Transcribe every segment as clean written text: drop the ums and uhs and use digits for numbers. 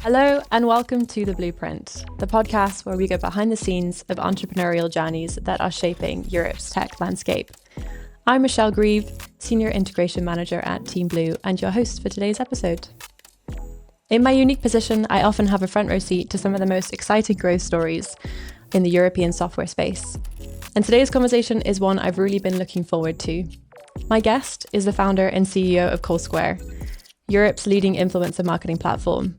Hello and welcome to The Blueprint, the podcast where we go behind the scenes of entrepreneurial journeys that are shaping Europe's tech landscape. I'm Michelle Grieve, Senior Integration Manager at team.blue and your host for today's episode. In my unique position, I often have a front row seat to some of the most exciting growth stories in the European software space. And today's conversation is one I've really been looking forward to. My guest is the founder and CEO of Kolsquare, Europe's leading influencer marketing platform.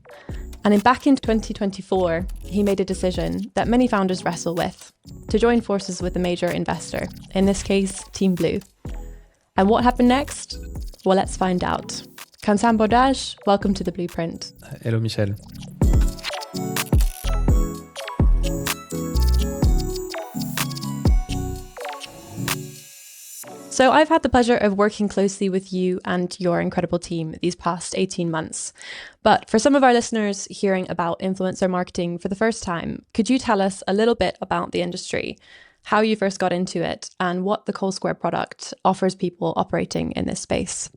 And back in 2024, he made a decision that many founders wrestle with, to join forces with a major investor, in this case, team.blue. And what happened next? Well, let's find out. Quentin Bordage, welcome to The Blueprint. Hello, Michelle. So I've had the pleasure of working closely with you and your incredible team these past 18 months. But for some of our listeners hearing about influencer marketing for the first time, could you tell us a little bit about the industry, how you first got into it, and what the Kolsquare product offers people operating in this space?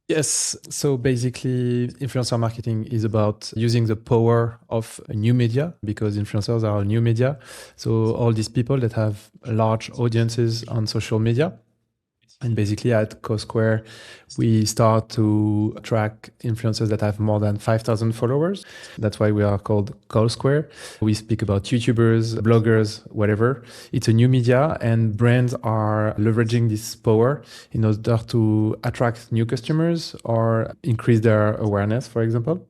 Yes, so basically influencer marketing is about using the power of a new media, because influencers are a new media. So all these people that have large audiences on social media. And basically at Kolsquare, we start to track influencers that have more than 5,000 followers. That's why we are called Kolsquare. We speak about YouTubers, bloggers, whatever. It's a new media and brands are leveraging this power in order to attract new customers or increase their awareness, for example.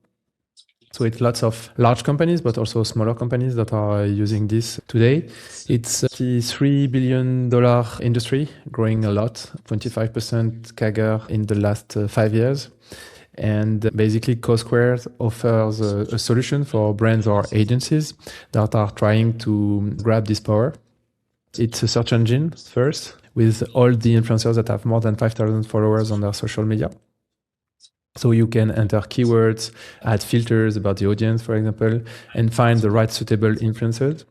So it's lots of large companies, but also smaller companies that are using this today. It's a $3 billion industry, growing a lot, 25% CAGR in the last 5 years. And basically, Kolsquare offers a solution for brands or agencies that are trying to grab this power. It's a search engine first, with all the influencers that have more than 5,000 followers on their social media. So you can enter keywords, add filters about the audience, for example, and find the right suitable influencers.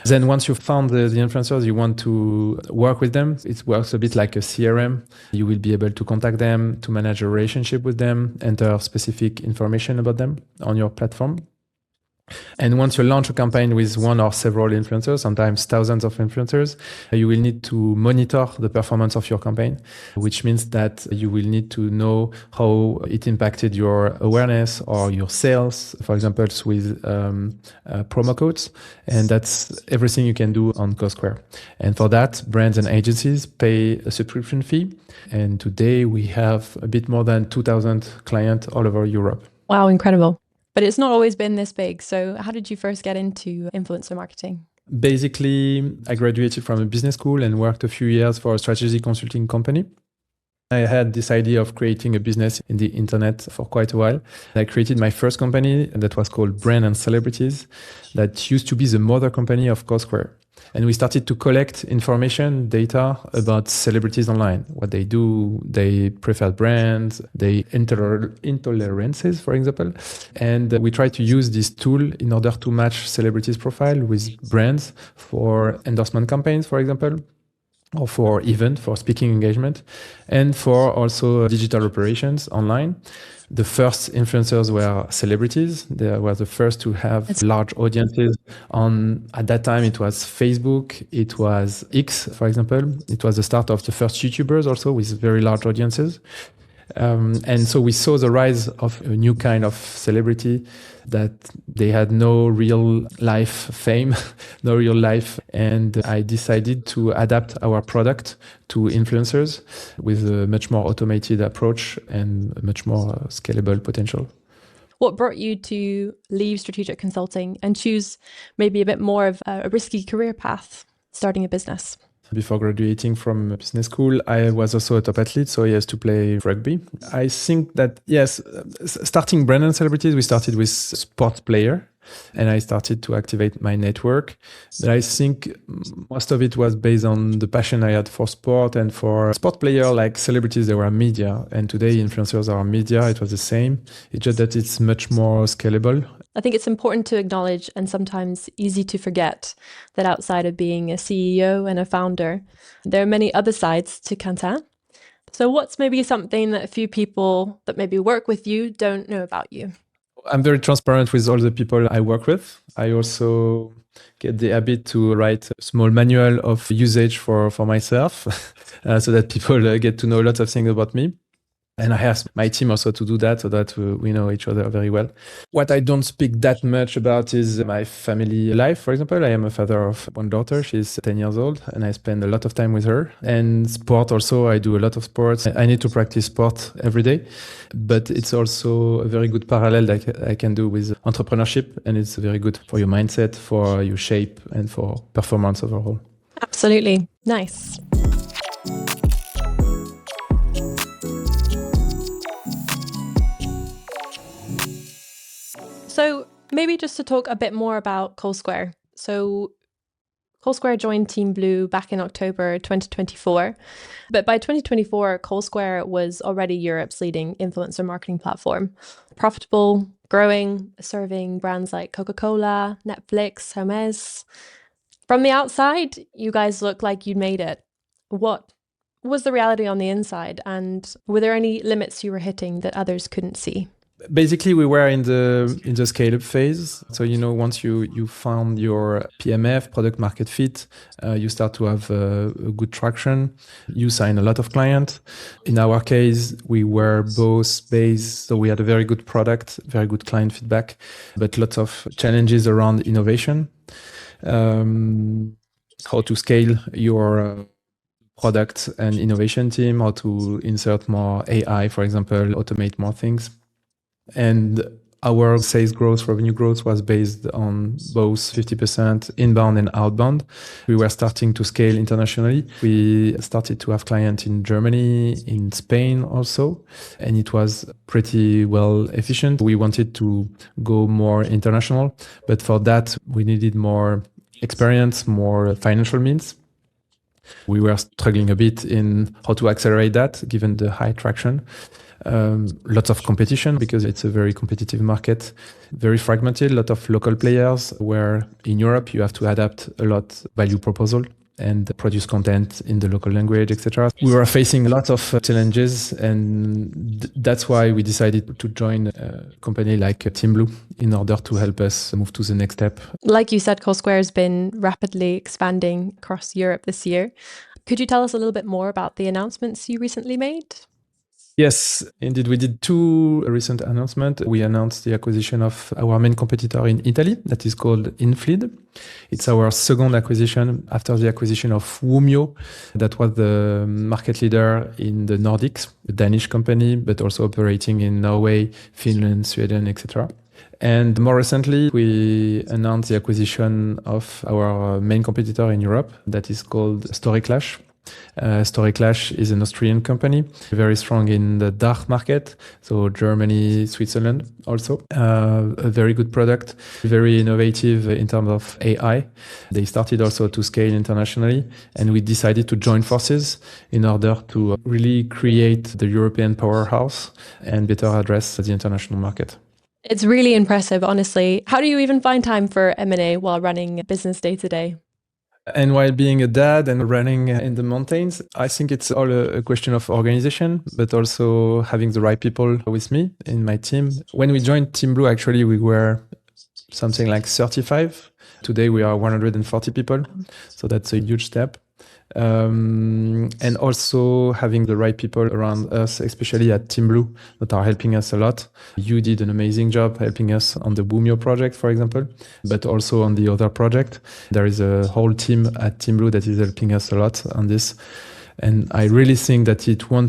Then once you've found the influencers, you want to work with them. It works a bit like a CRM. You will be able to contact them, to manage a relationship with them, enter specific information about them on your platform. And once you launch a campaign with one or several influencers, sometimes thousands of influencers, you will need to monitor the performance of your campaign, which means that you will need to know how it impacted your awareness or your sales, for example, with promo codes. And that's everything you can do on Kolsquare. And for that, brands and agencies pay a subscription fee. And today we have a bit more than 2,000 clients all over Europe. Wow, incredible. But it's not always been this big. So how did you first get into influencer marketing? Basically, I graduated from a business school and worked a few years for a strategy consulting company. I had this idea of creating a business in the internet for quite a while. I created my first company that was called Brand and Celebrities, that used to be the mother company of Kolsquare. And we started to collect information, data about celebrities online, what they do, they preferred brands, they intolerances, for example. And we tried to use this tool in order to match celebrities' profile with brands for endorsement campaigns, for example, or for event, for speaking engagement, and for also digital operations online. The first influencers were celebrities. They were the first to have large audiences on, at that time, it was Facebook, it was X, for example. It was the start of the first YouTubers also with very large audiences. And so we saw the rise of a new kind of celebrity that they had no real life fame, no real life. And I decided to adapt our product to influencers with a much more automated approach and a much more scalable potential. What brought you to leave strategic consulting and choose maybe a bit more of a risky career path, starting a business? Before graduating from business school, I was also a top athlete, so I used to play rugby. I think that, yes, starting Brand and Celebrities, we started with sports player, and I started to activate my network. But I think most of it was based on the passion I had for sport and for sport player, like celebrities, they were media. And today influencers are media. It was the same. It's just that it's much more scalable. I think it's important to acknowledge and sometimes easy to forget that outside of being a CEO and a founder, there are many other sides to Quentin. So what's maybe something that a few people that maybe work with you don't know about you? I'm very transparent with all the people I work with. I also get the habit to write a small manual of usage for myself so that people get to know lots of things about me. And I asked my team also to do that so that we know each other very well. What I don't speak that much about is my family life, for example. I am a father of one daughter. She's 10 years old and I spend a lot of time with her. And sport also, I do a lot of sports. I need to practice sport every day. But it's also a very good parallel that I can do with entrepreneurship. And it's very good for your mindset, for your shape, and for performance overall. Absolutely. Nice. So maybe just to talk a bit more about Kolsquare. So Kolsquare joined Team Blue back in October 2024. But by 2024, Kolsquare was already Europe's leading influencer marketing platform. Profitable, growing, serving brands like Coca-Cola, Netflix, Hermes. From the outside, you guys look like you'd made it. What was the reality on the inside? And were there any limits you were hitting that others couldn't see? Basically, we were in the scale-up phase. So, once you found your PMF, product market fit, you start to have a good traction. You sign a lot of clients. In our case, we were both based, so we had a very good product, very good client feedback, but lots of challenges around innovation. How to scale your product and innovation team, how to insert more AI, for example, automate more things. And our sales growth, revenue growth was based on both 50% inbound and outbound. We were starting to scale internationally. We started to have clients in Germany, in Spain also, and it was pretty well efficient. We wanted to go more international, but for that, we needed more experience, more financial means. We were struggling a bit in how to accelerate that, given the high traction. Lots of competition because it's a very competitive market, very fragmented, a lot of local players where in Europe you have to adapt a lot value proposal and produce content in the local language, etc. We were facing lots of challenges and that's why we decided to join a company like Team Blue in order to help us move to the next step. Like you said, Kolsquare has been rapidly expanding across Europe this year. Could you tell us a little bit more about the announcements you recently made? Yes, indeed. We did two recent announcements. We announced the acquisition of our main competitor in Italy that is called Infleed. It's our second acquisition after the acquisition of Wumio, that was the market leader in the Nordics, a Danish company, but also operating in Norway, Finland, Sweden, etc. And more recently, we announced the acquisition of our main competitor in Europe that is called StoryClash. StoryClash is an Austrian company, very strong in the DACH market, so Germany, Switzerland also. A very good product, very innovative in terms of AI. They started also to scale internationally, and we decided to join forces in order to really create the European powerhouse and better address the international market. It's really impressive, honestly. How do you even find time for M&A while running a business day to day? And while being a dad and running in the mountains, I think it's all a question of organization, but also having the right people with me in my team. When we joined Team Blue, actually, we were something like 35. Today, we are 140 people. So that's a huge step. And also having the right people around us, especially at Team Blue, that are helping us a lot. You did an amazing job helping us on the Wumio project, for example, but also on the other project. There is a whole team at Team Blue that is helping us a lot on this. And I really think that it will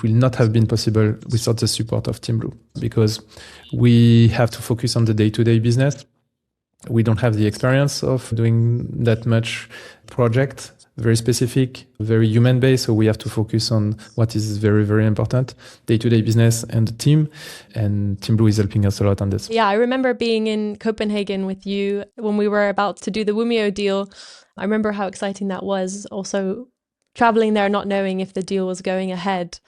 not have been possible without the support of Team Blue, because we have to focus on the day-to-day business. We don't have the experience of doing that much project, very specific, very human-based. So we have to focus on what is very, very important, day-to-day business and the team. And Team Blue is helping us a lot on this. Yeah, I remember being in Copenhagen with you when we were about to do the Wumio deal. I remember how exciting that was. Also traveling there, not knowing if the deal was going ahead.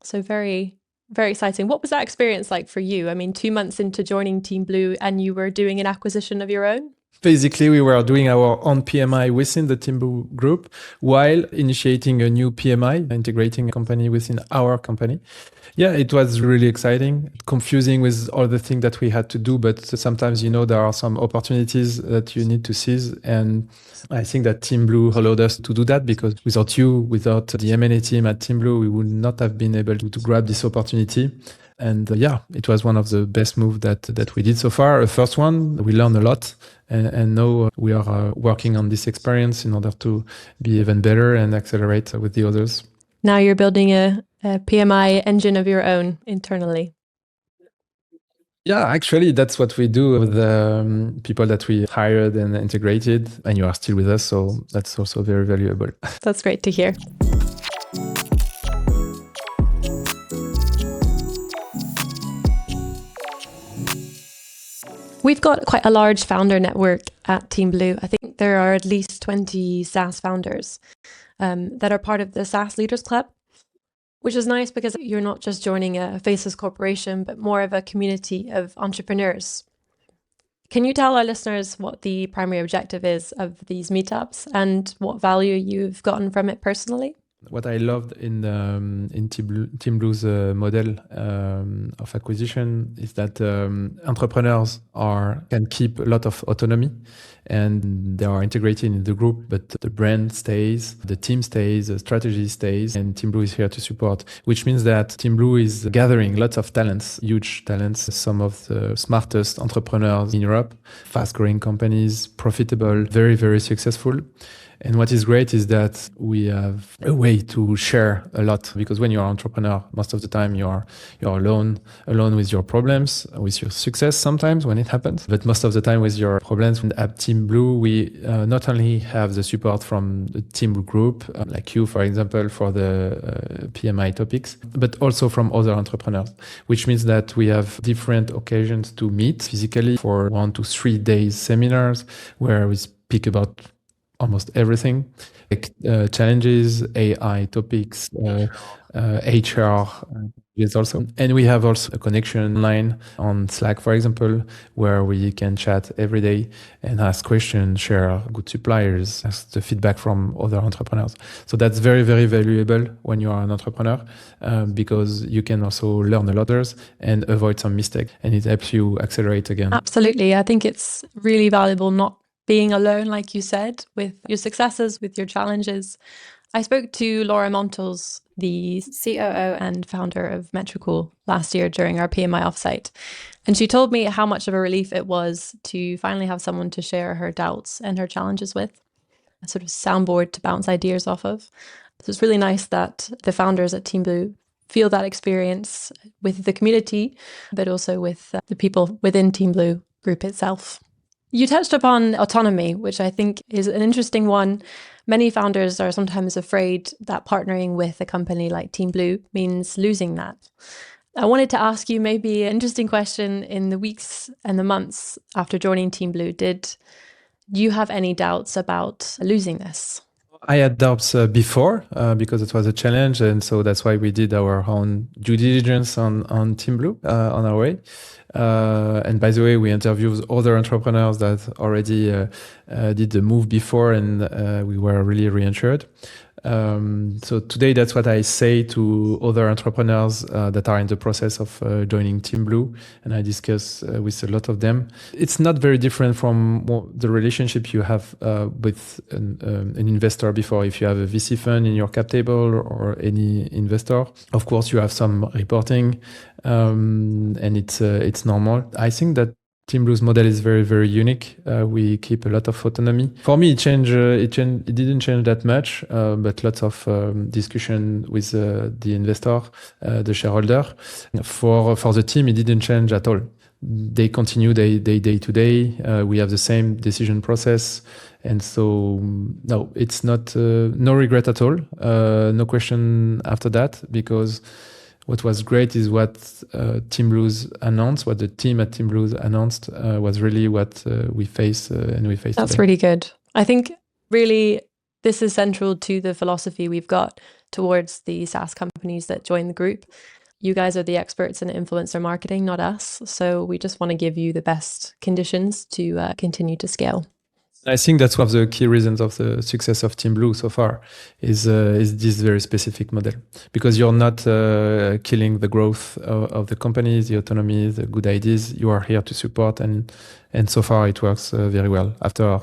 So very, very exciting. What was that experience like for you? I mean, 2 months into joining Team Blue and you were doing an acquisition of your own? Basically, we were doing our own PMI within the team.blue group while initiating a new PMI, integrating a company within our company. Yeah, it was really exciting, confusing with all the things that we had to do. But sometimes, there are some opportunities that you need to seize. And I think that team.blue allowed us to do that, because without the M&A team at team.blue, we would not have been able to grab this opportunity. And it was one of the best moves that we did so far. First one, we learned a lot. And now we are working on this experience in order to be even better and accelerate with the others. Now you're building a PMI engine of your own internally. Yeah, actually, that's what we do with the people that we hired and integrated. And you are still with us, so that's also very valuable. That's great to hear. We've got quite a large founder network at team.blue. I think there are at least 20 SaaS founders that are part of the SaaS Leaders Club, which is nice because you're not just joining a faceless corporation, but more of a community of entrepreneurs. Can you tell our listeners what the primary objective is of these meetups and what value you've gotten from it personally? What I loved in team.blue's model of acquisition is that entrepreneurs can keep a lot of autonomy, and they are integrated in the group, but the brand stays, the team stays, the strategy stays, and team.blue is here to support, which means that team.blue is gathering lots of talents, huge talents, some of the smartest entrepreneurs in Europe, fast-growing companies, profitable, very, very successful. And what is great is that we have a way to share a lot, because when you're an entrepreneur, most of the time you're alone with your problems, with your success sometimes when it happens, but most of the time with your problems. And at team.blue, we not only have the support from the team group, like you, for example, for the PMI topics, but also from other entrepreneurs, which means that we have different occasions to meet physically for 1 to 3 days seminars where we speak about almost everything, like challenges, AI topics, HR is also. And we have also a connection line on Slack, for example, where we can chat every day and ask questions, share good suppliers, ask the feedback from other entrepreneurs. So that's very, very valuable when you are an entrepreneur, because you can also learn a lot and avoid some mistakes, and it helps you accelerate again. Absolutely. I think it's really valuable not being alone, like you said, with your successes, with your challenges. I spoke to Laura Montels, the COO and founder of Metricool, last year during our PMI offsite. And she told me how much of a relief it was to finally have someone to share her doubts and her challenges with, a sort of soundboard to bounce ideas off of. So it's really nice that the founders at team.blue feel that experience with the community, but also with the people within team.blue group itself. You touched upon autonomy, which I think is an interesting one. Many founders are sometimes afraid that partnering with a company like team.blue means losing that. I wanted to ask you maybe an interesting question in the weeks and the months after joining team.blue. Did you have any doubts about losing this? I had doubts before because it was a challenge, and so that's why we did our own due diligence on team.blue on our way. And by the way, we interviewed other entrepreneurs that already did the move before, and we were really reassured. So today, that's what I say to other entrepreneurs that are in the process of joining team.blue, and I discuss with a lot of them. It's not very different from the relationship you have with an investor before. If you have a VC fund in your cap table or any investor, of course you have some reporting, and it's normal. I think that team.blue's model is very, very unique. We keep a lot of autonomy. For me, it didn't change that much, but lots of discussion with the investor, the shareholder. For the team, it didn't change at all. They continue day to day. We have the same decision process. And so, no, it's not, no regret at all. No question after that, because what was great is what team.blue's announced, what the team at team.blue's announced was really what we face and we face That's today. really good. I think really this is central to the philosophy we've got towards the SaaS companies that join the group. you guys are the experts in influencer marketing, not us. So we just want to give you the best conditions to continue to scale. I think that's one of the key reasons of the success of Team Blue so far is this very specific model, because you're not killing the growth of the companies, the autonomy, the good ideas. You are here to support, and so far it works very well. After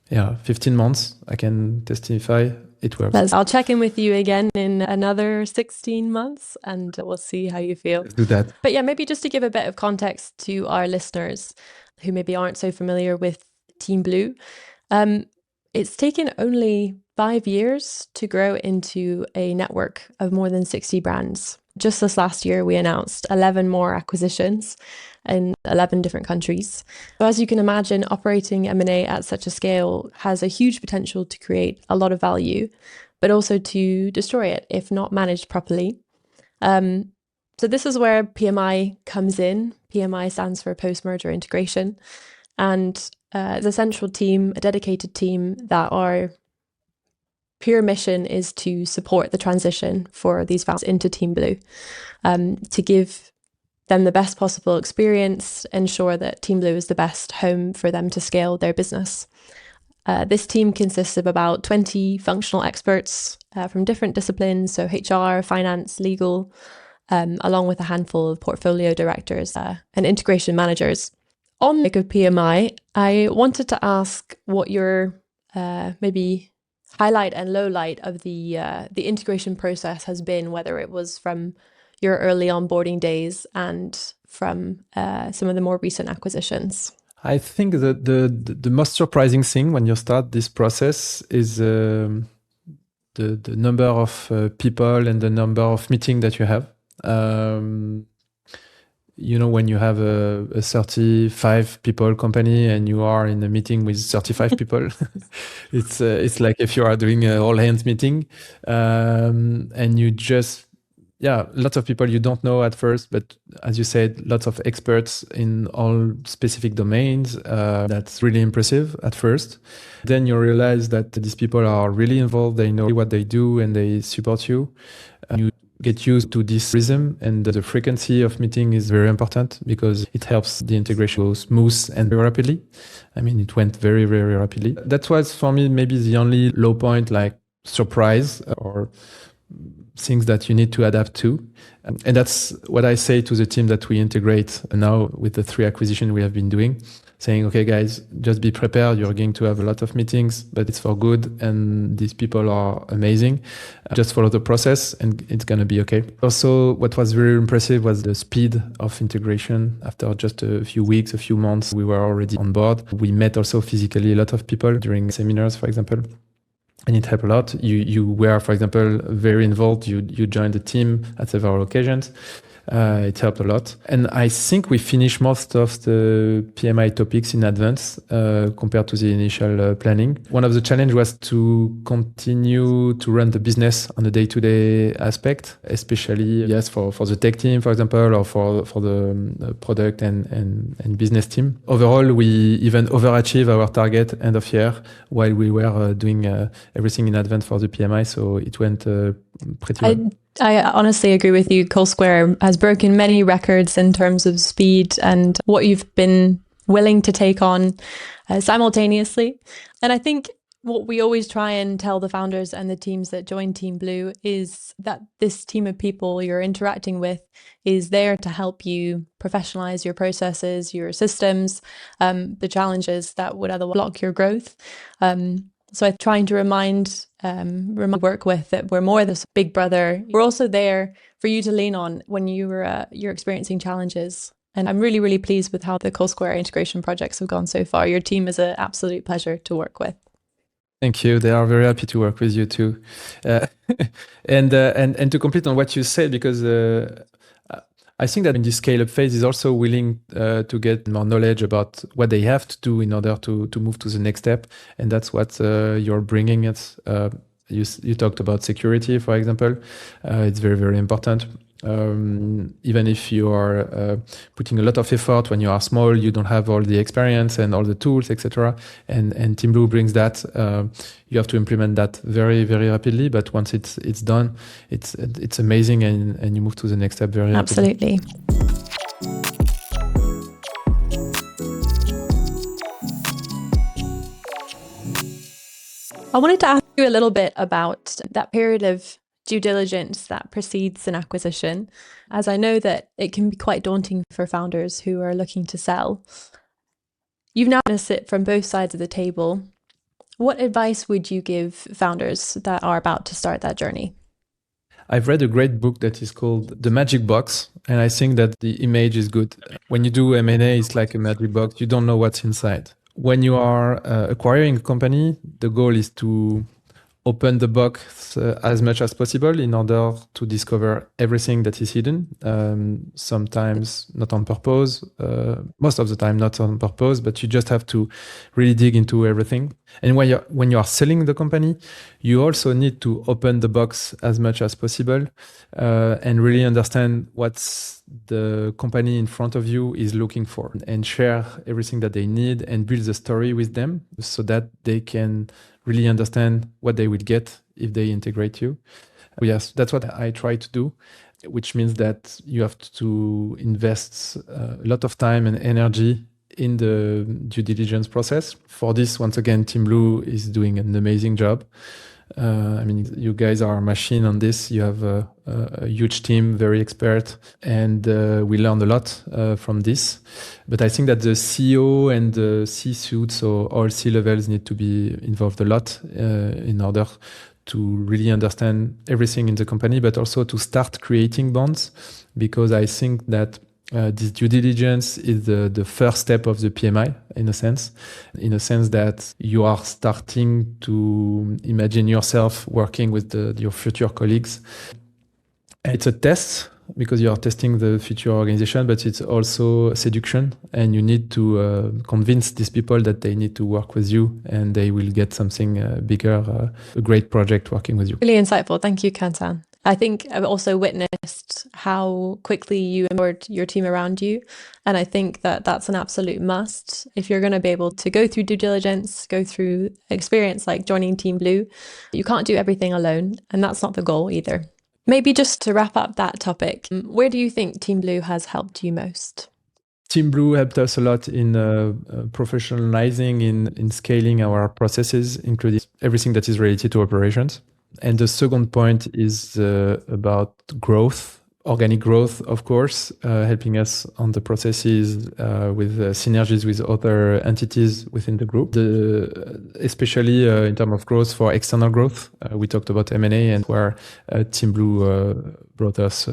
15 months, I can testify it works. I'll check in with you again in another 16 months and we'll see how you feel. Let's do that. But yeah, maybe just to give a bit of context to our listeners who maybe aren't so familiar with Team Blue, it's taken only 5 years to grow into a network of more than 60 brands. Just this last year, we announced 11 more acquisitions in 11 different countries. So as you can imagine, operating M&A at such a scale has a huge potential to create a lot of value, but also to destroy it if not managed properly. So this is where PMI comes in. PMI stands for post-merger integration. And the central team, a dedicated team that our pure mission is to support the transition for these founders into Team Blue, to give them the best possible experience, ensure that Team Blue is the best home for them to scale their business. This team consists of about 20 functional experts from different disciplines, so HR, finance, legal, along with a handful of portfolio directors and integration managers. On the topic of PMI, I wanted to ask what your maybe highlight and low light of the integration process has been, whether it was from your early onboarding days and from some of the more recent acquisitions. I think that the most surprising thing when you start this process is the number of people and the number of meetings that you have. When you have a 35 people company and you are in a meeting with 35 people, it's like if you are doing an all hands meeting, and you just, lots of people you don't know at first, but as you said, lots of experts in all specific domains. That's really impressive at first. Then you realize that these people are really involved. They know what they do and they support you. You get used to this rhythm, and the frequency of meeting is very important because it helps the integration go smooth and very rapidly. I mean, it went very, very rapidly. That was for me maybe the only low point, like surprise or things that you need to adapt to. And that's what I say to the team that we integrate now with the 3 acquisitions we have been doing, saying, okay, guys, just be prepared. You're going to have a lot of meetings, but it's for good. And these people are amazing. Just follow the process and it's going to be okay. Also, what was very impressive was the speed of integration. After just a few weeks, a few months, we were already on board. We met also physically a lot of people during seminars, for example. And it helped a lot. You were, for example, very involved. You joined the team at several occasions. It helped a lot. And I think we finished most of the PMI topics in advance compared to the initial planning. One of the challenges was to continue to run the business on a day-to-day aspect, especially, for the tech team, for example, or for the product and business team. Overall, we even overachieved our target end of year while we were doing everything in advance for the PMI. So it went pretty well. I honestly agree with you. Kolsquare has broken many records in terms of speed and what you've been willing to take on simultaneously. And I think what we always try and tell the founders and the teams that join Team Blue is that this team of people you're interacting with is there to help you professionalize your processes, your systems, the challenges that would otherwise block your growth. So I'm trying to remind work with that we're more this big brother. We're also there for you to lean on when you're experiencing challenges. And I'm really, really pleased with how the Kolsquare integration projects have gone so far. Your team is an absolute pleasure to work with. Thank you. They are very happy to work with you too. And to complete on what you said, because I think that in this scale-up phase is also willing to get more knowledge about what they have to do in order to move to the next step. And that's what you're bringing it. You talked about security, for example. It's very, very important. Even if you are putting a lot of effort when you are small, you don't have all the experience and all the tools, etc. And Team Blue brings that. You have to implement that very, very rapidly. But once it's done, it's amazing, and you move to the next step very Absolutely. rapidly. I wanted to ask you a little bit about that period of due diligence that precedes an acquisition, as I know that it can be quite daunting for founders who are looking to sell. You've now sit from both sides of the table. What advice would you give founders that are about to start that journey? I've read a great book that is called The Magic Box, and I think that the image is good. When you do M&A, it's like a magic box. You don't know what's inside. When you are acquiring a company, the goal is to open the box as much as possible in order to discover everything that is hidden. Sometimes not on purpose, most of the time not on purpose, but you just have to really dig into everything. And when you are selling the company, you also need to open the box as much as possible and really understand what the company in front of you is looking for, and share everything that they need and build the story with them so that they can really understand what they will get if they integrate you. Yes, that's what I try to do, which means that you have to invest a lot of time and energy in the due diligence process. For this, once again, Team Blue is doing an amazing job. I mean, you guys are a machine on this. You have a huge team, very expert, and we learned a lot from this. But I think that the CEO and the C-suite, so all C-levels, need to be involved a lot in order to really understand everything in the company, but also to start creating bonds, because I think that this due diligence is the first step of the PMI, in a sense that you are starting to imagine yourself working with your future colleagues. It's a test because you are testing the future organization, but it's also seduction, and you need to convince these people that they need to work with you and they will get something bigger, a great project working with you. Really insightful. Thank you, Quentin. I think I've also witnessed how quickly you empowered your team around you. And I think that that's an absolute must. If you're going to be able to go through due diligence, go through experience like joining Team Blue, you can't do everything alone. And that's not the goal either. Maybe just to wrap up that topic, where do you think Team Blue has helped you most? Team Blue helped us a lot in professionalizing, in scaling our processes, including everything that is related to operations. And the second point is about growth, organic growth, of course, helping us on the processes with synergies with other entities within the group, especially in terms of growth for external growth. We talked about M&A, and where Team Blue brought us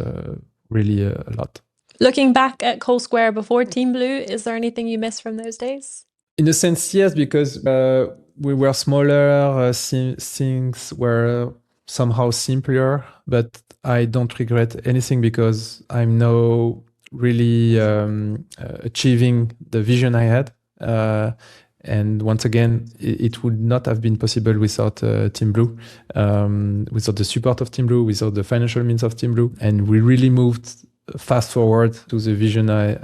really a lot. Looking back at Kolsquare before Team Blue, is there anything you miss from those days? In a sense, yes, because we were smaller, things were somehow simpler, but I don't regret anything because I'm now really achieving the vision I had. And once again, it would not have been possible without Team Blue, without the support of Team Blue, without the financial means of Team Blue. And we really moved fast forward to the vision I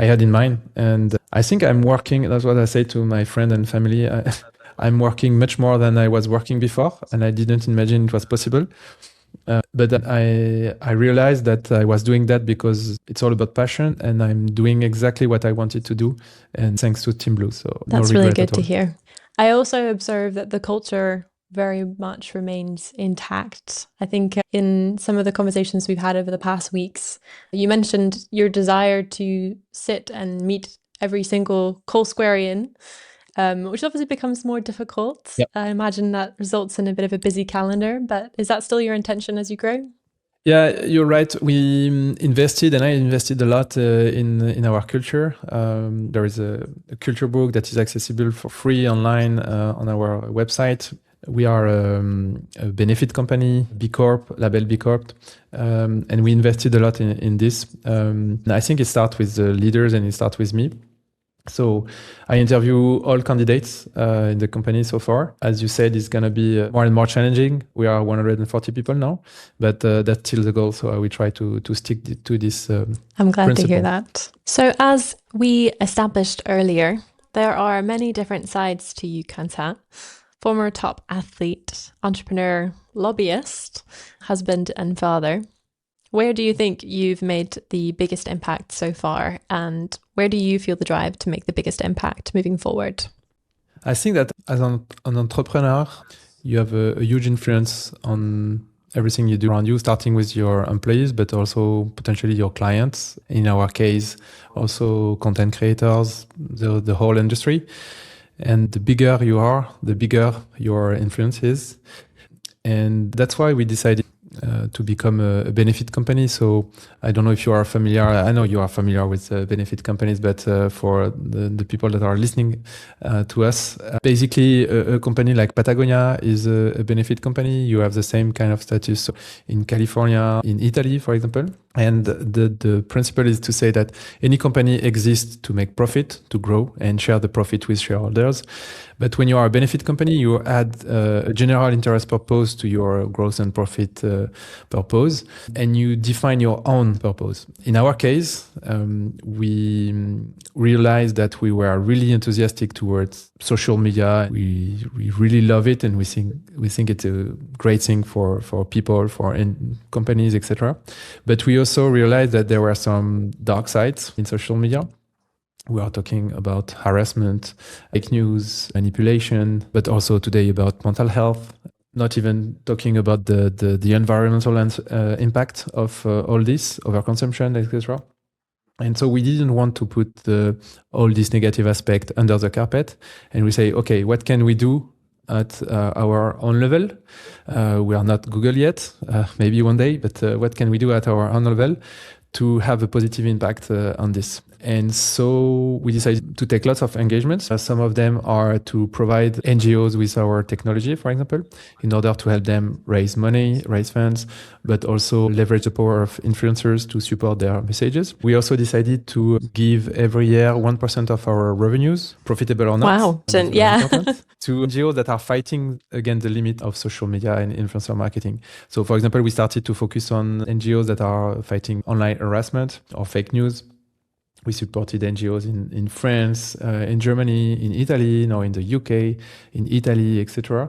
had in mind. And I think I'm working, that's what I say to my friend and family, I'm working much more than I was working before, and I didn't imagine it was possible. But I realized that I was doing that because it's all about passion, and I'm doing exactly what I wanted to do, and thanks to Team Blue. So that's really good to hear. I also observe that the culture very much remains intact. I think in some of the conversations we've had over the past weeks, you mentioned your desire to sit and meet every single Kolsquarian, which obviously becomes more difficult. Yep. I imagine that results in a bit of a busy calendar, but is that still your intention as you grow? Yeah, you're right. We invested, and I invested a lot in our culture. There is a culture book that is accessible for free online on our website. We are a benefit company, B Corp, label B Corp, and we invested a lot in this. I think it starts with the leaders, and it starts with me. So I interview all candidates in the company so far. As you said, it's going to be more and more challenging. We are 140 people now, but that's still the goal. So we try to stick to this I'm glad principle. to hear that. So as we established earlier, there are many different sides to you, Quentin. Former top athlete, entrepreneur, lobbyist, husband and father. Where do you think you've made the biggest impact so far? And where do you feel the drive to make the biggest impact moving forward? I think that as an entrepreneur, you have a huge influence on everything you do around you, starting with your employees, but also potentially your clients. In our case, also content creators, the whole industry. And the bigger you are, the bigger your influence is. And that's why we decided to become a benefit company. So I don't know if you are familiar. I know you are familiar with benefit companies, but for the people that are listening to us, basically a company like Patagonia is a benefit company. You have the same kind of status in California, in Italy, for example. And the principle is to say that any company exists to make profit, to grow, and share the profit with shareholders. But when you are a benefit company, you add a general interest purpose to your growth and profit purpose, and you define your own purpose. In our case, we realized that we were really enthusiastic towards social media. We really love it, and we think it's a great thing for people, for companies, etc. But we also realized that there were some dark sides in social media. We are talking about harassment, fake news, manipulation, but also today about mental health. Not even talking about the environmental impact of all this, overconsumption, etc. And so we didn't want to put all this negative aspect under the carpet. And we say, okay, what can we do at our own level? We are not Google yet, maybe one day, but what can we do at our own level to have a positive impact on this? And so we decided to take lots of engagements. Some of them are to provide NGOs with our technology, for example, in order to help them raise money, raise funds, but also leverage the power of influencers to support their messages. We also decided to give every year 1% of our revenues, profitable or not. Wow, yeah. To NGOs that are fighting against the limit of social media and influencer marketing. So, for example, we started to focus on NGOs that are fighting online harassment or fake news. We supported NGOs in France, in Germany, in Italy, now in the UK, in Italy, etc.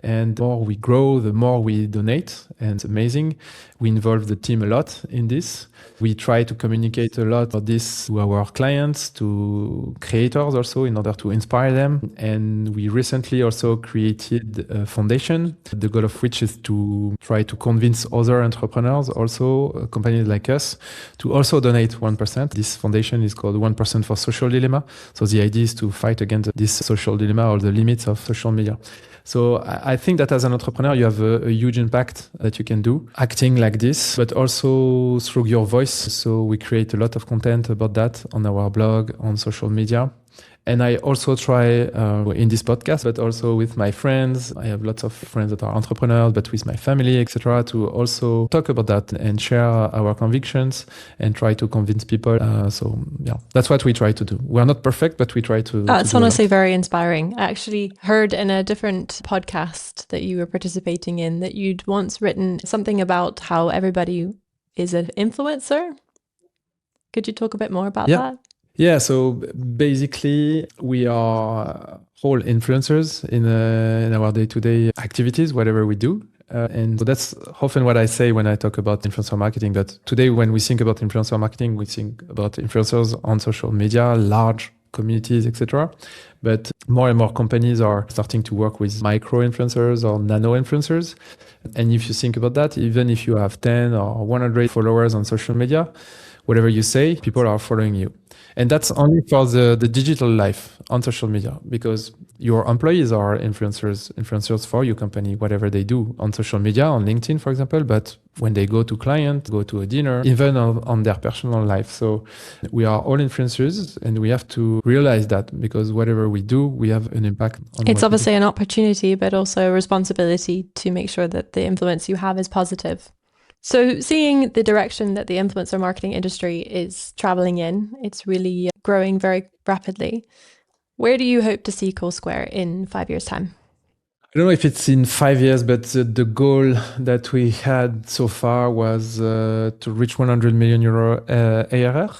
And the more we grow, the more we donate. And it's amazing. We involve the team a lot in this. We try to communicate a lot about this to our clients, to creators also, in order to inspire them. And we recently also created a foundation, the goal of which is to try to convince other entrepreneurs, also companies like us, to also donate 1%. This foundation is called 1% for Social Dilemma. So the idea is to fight against this social dilemma or the limits of social media. So I think that as an entrepreneur, you have a huge impact that you can do acting like this, but also through your voice. So we create a lot of content about that on our blog, on social media. And I also try in this podcast, but also with my friends. I have lots of friends that are entrepreneurs, but with my family, etc., to also talk about that and share our convictions and try to convince people. So yeah, that's what we try to do. We are not perfect, but we try to. That's honestly very inspiring. I actually heard in a different podcast that you were participating in that you'd once written something about how everybody is an influencer. Could you talk a bit more about that? Yeah, so basically we are all influencers in our day-to-day activities, whatever we do. And so that's often what I say when I talk about influencer marketing, that today when we think about influencer marketing, we think about influencers on social media, large communities, etc. But more and more companies are starting to work with micro-influencers or nano-influencers. And if you think about that, even if you have 10 or 100 followers on social media, whatever you say, people are following you. And that's only for the digital life on social media, because your employees are influencers for your company, whatever they do on social media, on LinkedIn, for example, but when they go to client, go to a dinner, even on their personal life. So we are all influencers and we have to realize that, because whatever we do, we have an impact on it's obviously an opportunity, but also a responsibility to make sure that the influence you have is positive. So seeing the direction that the influencer marketing industry is traveling in, it's really growing very rapidly. Where do you hope to see Kolsquare in 5 years' time? I don't know if it's in 5 years, but the goal that we had so far was to reach 100 million euro ARR,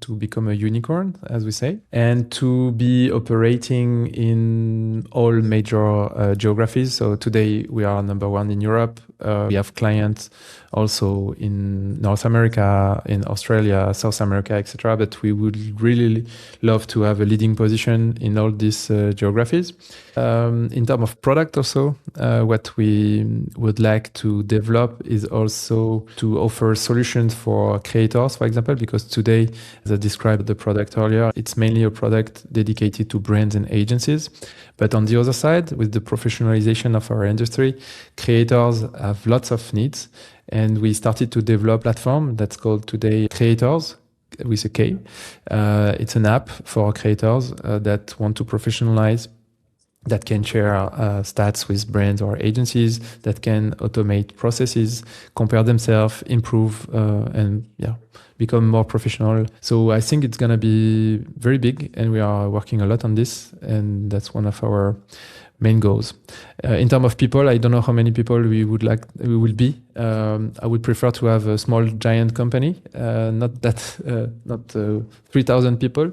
to become a unicorn, as we say, and to be operating in all major geographies. So today we are number one in Europe. We have clients also in North America, in Australia, South America, etc. But we would really love to have a leading position in all these geographies. In terms of product also, what we would like to develop is also to offer solutions for creators, for example, because today, as I described the product earlier, it's mainly a product dedicated to brands and agencies. But on the other side, with the professionalization of our industry, creators have lots of needs. And we started to develop a platform that's called today Kreators, with a K. It's an app for creators that want to professionalize, that can share stats with brands or agencies, that can automate processes, compare themselves, improve, and become more professional. So I think it's going to be very big, and we are working a lot on this, and that's one of our main goals. In terms of people, I don't know how many people we will be. I would prefer to have a small giant company, not 3,000 people,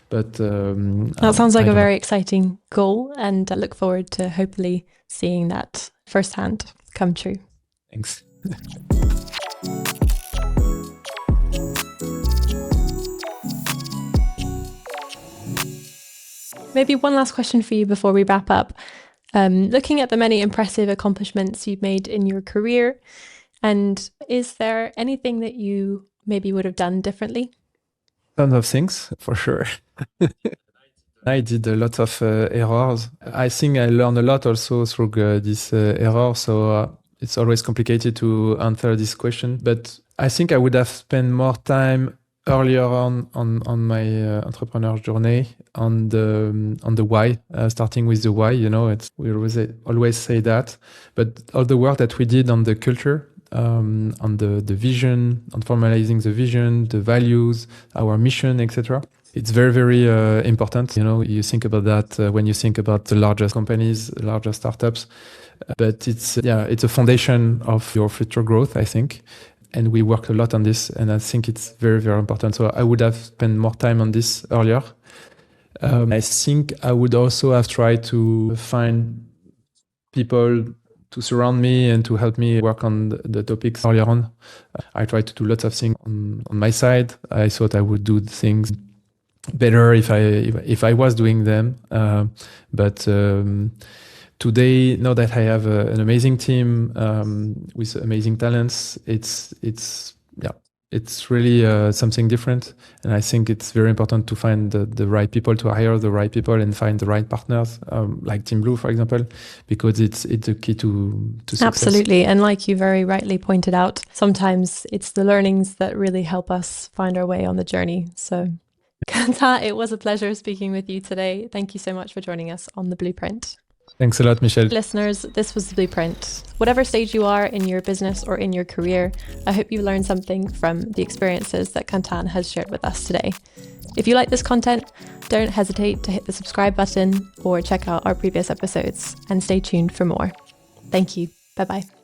but that sounds like a very exciting goal, and I look forward to hopefully seeing that firsthand come true. Thanks. Maybe one last question for you before we wrap up. Looking at the many impressive accomplishments you've made in your career, and is there anything that you maybe would have done differently? Tons of things, for sure. I did a lot of errors. I think I learned a lot also through this error. So it's always complicated to answer this question. But I think I would have spent more time earlier on my entrepreneur journey on the why, starting with the why. We always say that, but all the work that we did on the culture, on the vision, on formalizing the vision, the values, our mission, etc. It's very, very important. You think about that when you think about the largest companies, larger startups, but it's a foundation of your future growth, I think. And we work a lot on this, and I think it's very, very important. So I would have spent more time on this earlier. I think I would also have tried to find people to surround me and to help me work on the topics earlier on. I tried to do lots of things on my side. I thought I would do things better if I was doing them. But today, now that I have an amazing team with amazing talents, it's really something different. And I think it's very important to find the right people, to hire the right people and find the right partners, like team.blue, for example, because it's the key to success. Absolutely. And like you very rightly pointed out, sometimes it's the learnings that really help us find our way on the journey. So Quentin, it was a pleasure speaking with you today. Thank you so much for joining us on The Blueprint. Thanks a lot, Michelle. Listeners, this was The Blueprint. Whatever stage you are in your business or in your career, I hope you learned something from the experiences that Quentin has shared with us today. If you like this content, don't hesitate to hit the subscribe button or check out our previous episodes, and stay tuned for more. Thank you. Bye-bye.